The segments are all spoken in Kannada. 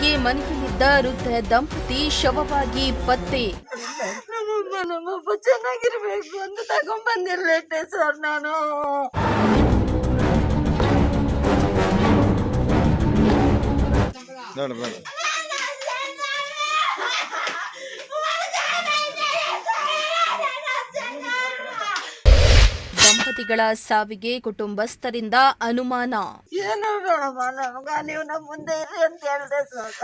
ಬಾಡಿಗೆ ಮನೆಯಲ್ಲಿದ್ದ ವೃದ್ಧ ದಂಪತಿ ಶವವಾಗಿ ಪತ್ತೆ. ನಮ್ಮೊಬ್ಬ ಚೆನ್ನಾಗಿರ್ಬೇಕು ಅಂತ ತಗೊಂಡ್ಬಂದಿರ್ಲೇಟೆ ಸರ್ ನಾನು. ದಂಪತಿಗಳ ಸಾವಿಗೆ ಕುಟುಂಬಸ್ಥರಿಂದ ಅನುಮಾನ. ಏನು ಬೇಡಮ್ಮ ನಮಗ, ನೀವು ನಮ್ಮ ಮುಂದೆ ಇರ್ರಿ ಅಂತ ಹೇಳಿದೆ ಸರ್.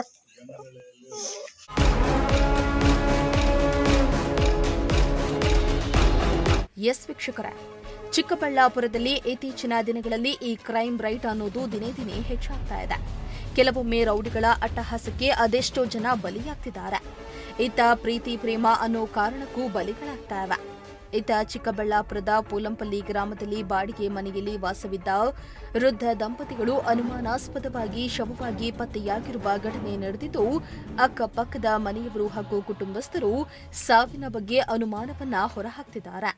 ಎಸ್ ವೀಕ್ಷಕರೇ, ಚಿಕ್ಕಬಳ್ಳಾಪುರದಲ್ಲಿ ಇತ್ತೀಚಿನ ದಿನಗಳಲ್ಲಿ ಈ ಕ್ರೈಮ್ ರೈಟ್ ಅನ್ನೋದು ದಿನೇ ದಿನೇ ಹೆಚ್ಚಾಗ್ತಾ ಇದೆ. ಕೆಲವೊಮ್ಮೆ ರೌಡಿಗಳ ಅಟ್ಟಹಾಸಕ್ಕೆ ಅದೆಷ್ಟೋ ಜನ ಬಲಿಯಾಗ್ತಿದ್ದಾರೆ. ಇತ್ತ ಪ್ರೀತಿ ಪ್ರೇಮ ಅನ್ನೋ ಕಾರಣಕ್ಕೂ ಬಲಿಗಳಾಗ್ತಾ ಇವೆ. ಇತ್ತ ಚಿಕ್ಕಬಳ್ಳಾಪುರದ ಪೋಲಂಪಲ್ಲಿ ಗ್ರಾಮದಲ್ಲಿ ಬಾಡಿಗೆ ಮನೆಯಲ್ಲಿ ವಾಸವಿದ್ದ ವೃದ್ಧ ದಂಪತಿಗಳು ಅನುಮಾನಾಸ್ಪದವಾಗಿ ಶವವಾಗಿ ಪತ್ತೆಯಾಗಿರುವ ಘಟನೆ ನಡೆದಿದ್ದು, ಅಕ್ಕಪಕ್ಕದ ಮನೆಯವರು ಹಾಗೂ ಕುಟುಂಬಸ್ಥರು ಸಾವಿನ ಬಗ್ಗೆ ಅನುಮಾನವನ್ನ ಹೊರಹಾಕ್ತಿದ್ದಾರೆ.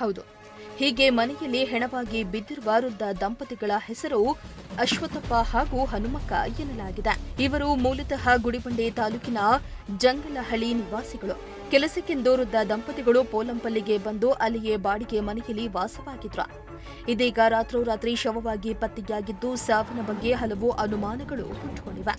ಹೌದು, ಹೀಗೆ ಮನೆಯಲ್ಲಿ ಹೆಣವಾಗಿ ಬಿದ್ದಿರುವ ವೃದ್ಧ ದಂಪತಿಗಳ ಹೆಸರು ಅಶ್ವಥಪ್ಪ ಹಾಗೂ ಹನುಮಕ್ಕ ಎನ್ನಲಾಗಿದೆ. ಇವರು ಮೂಲತಃ ಗುಡಿಬಂಡೆ ತಾಲೂಕಿನ ಜಂಗಲಹಳ್ಳಿ ನಿವಾಸಿಗಳು. ಕೆಲಸಕ್ಕೆಂದು ವೃದ್ಧ ದಂಪತಿಗಳು ಪೋಲಂಪಲ್ಲಿಗೆ ಬಂದು ಅಲ್ಲಿಯೇ ಬಾಡಿಗೆ ಮನೆಯಲ್ಲಿ ವಾಸವಾಗಿದ್ರು. ಇದೀಗ ರಾತ್ರೋರಾತ್ರಿ ಶವವಾಗಿ ಪತ್ತೆಯಾಗಿದ್ದು, ಸಾವಿನ ಬಗ್ಗೆ ಹಲವು ಅನುಮಾನಗಳು ಹುಟ್ಟುಕೊಂಡಿವೆ.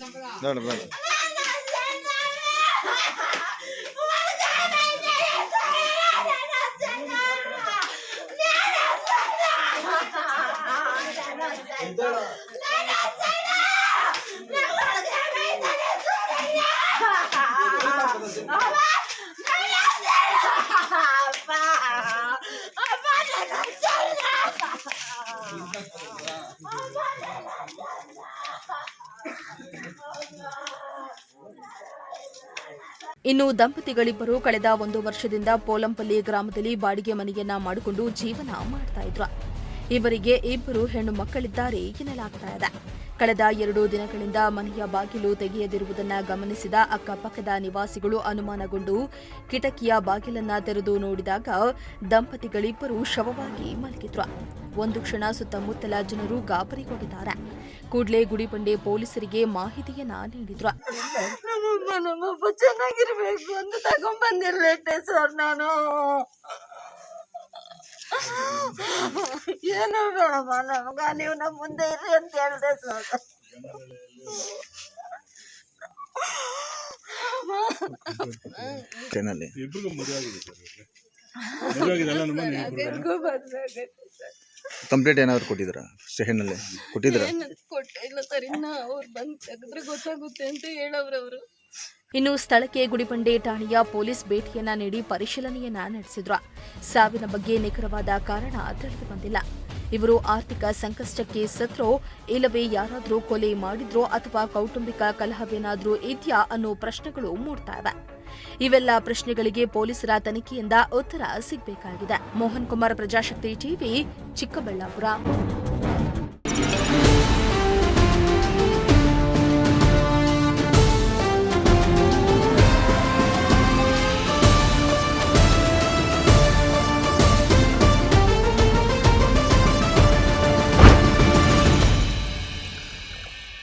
ಇನ್ನು ದಂಪತಿಗಳಿಬ್ಬರು ಕಳೆದ 1 ವರ್ಷದಿಂದ ಪೋಲಂಪಲ್ಲಿ ಗ್ರಾಮದಲ್ಲಿ ಬಾಡಿಗೆ ಮನೆಯನ್ನ ಮಾಡಿಕೊಂಡು ಜೀವನ ಮಾಡ್ತಾ ಇದ್ರು. ಇವರಿಗೆ 2 ಹೆಣ್ಣು ಮಕ್ಕಳಿದ್ದಾರೆ ಎನ್ನಲಾಗ್ತಾ ಇದೆ. ಕಳೆದ 2 ದಿನಗಳಿಂದ ಮನೆಯ ಬಾಗಿಲು ತೆಗೆಯದಿರುವುದನ್ನು ಗಮನಿಸಿದ ಅಕ್ಕಪಕ್ಕದ ನಿವಾಸಿಗಳು ಅನುಮಾನಗೊಂಡು ಕಿಟಕಿಯ ಬಾಗಿಲನ್ನ ತೆರೆದು ನೋಡಿದಾಗ ದಂಪತಿಗಳಿಬ್ಬರು ಶವವಾಗಿ ಮಲಗಿದ್ರು. ಒಂದು ಕ್ಷಣ ಸುತ್ತಮುತ್ತಲ ಜನರು ಗಾಬರಿಗೊಂಡಿದ್ದಾರೆ. ಕೂಡಲೇ ಗುಡಿಬಂಡೆ ಪೊಲೀಸರಿಗೆ ಮಾಹಿತಿಯನ್ನ ನೀಡಿದ್ರು. ನಮ್ಮೊಬ್ಬ ಚೆನ್ನಾಗಿರ್ಬೇಕು ಅಂತ ತಗೊಂಡ್ಬಂದಿರ್ಲೇಟೆ ಸರ್ ನಾನು. ಏನು ಬೇಡಮ್ಮ ನಮಗ, ನೀವು ನಮ್ಮ ಮುಂದೆ ಇರ್ರಿ ಅಂತ ಹೇಳಿದೆ ಸರ್. ಕಂಪ್ಲೇಂಟ್ ಏನಾದ್ರು ಕೊಟ್ಟಿದ್ದೀರಾ? ಸ್ಟೇಷನ್ನಲ್ಲಿ ಕೊಟ್ಟಿದ್ದೀರಾ? ಕೊಟ್ಟಿಲ್ಲ ಸರ್, ಇನ್ನ ಅವ್ರು ಬಂದು ತೆಗೆದ್ರೆ ಗೊತ್ತಾಗುತ್ತೆ ಅಂತ ಹೇಳವ್ರವರು. ಇನ್ನು ಸ್ಥಳಕ್ಕೆ ಗುಡಿಬಂಡೆ ಠಾಣೆಯ ಪೊಲೀಸ್ ಭೇಟಿಯನ್ನ ನೀಡಿ ಪರಿಶೀಲನೆಯನ್ನ ನಡೆಸಿದ್ರು. ಸಾವಿನ ಬಗ್ಗೆ ನಿಖರವಾದ ಕಾರಣ ತಿಳಿದು ಬಂದಿಲ್ಲ. ಇವರು ಆರ್ಥಿಕ ಸಂಕಷ್ಟಕ್ಕೆ ಸತ್ರೋ ಇಲ್ಲವೇ ಯಾರಾದರೂ ಕೊಲೆ ಮಾಡಿದ್ರೋ ಅಥವಾ ಕೌಟುಂಬಿಕ ಕಲಹವೇನಾದರೂ ಇದೆಯಾ ಅನ್ನೋ ಪ್ರಶ್ನೆಗಳು ಮೂಡ್ತಾ ಇವೆ. ಇವೆಲ್ಲ ಪ್ರಶ್ನೆಗಳಿಗೆ ಪೊಲೀಸರ ತನಿಖೆಯಿಂದ ಉತ್ತರ ಸಿಗಬೇಕಾಗಿದೆ. ಮೋಹನ್ ಕುಮಾರ್, ಪ್ರಜಾಶಕ್ತಿ ಟಿವಿ, ಚಿಕ್ಕಬಳ್ಳಾಪುರ.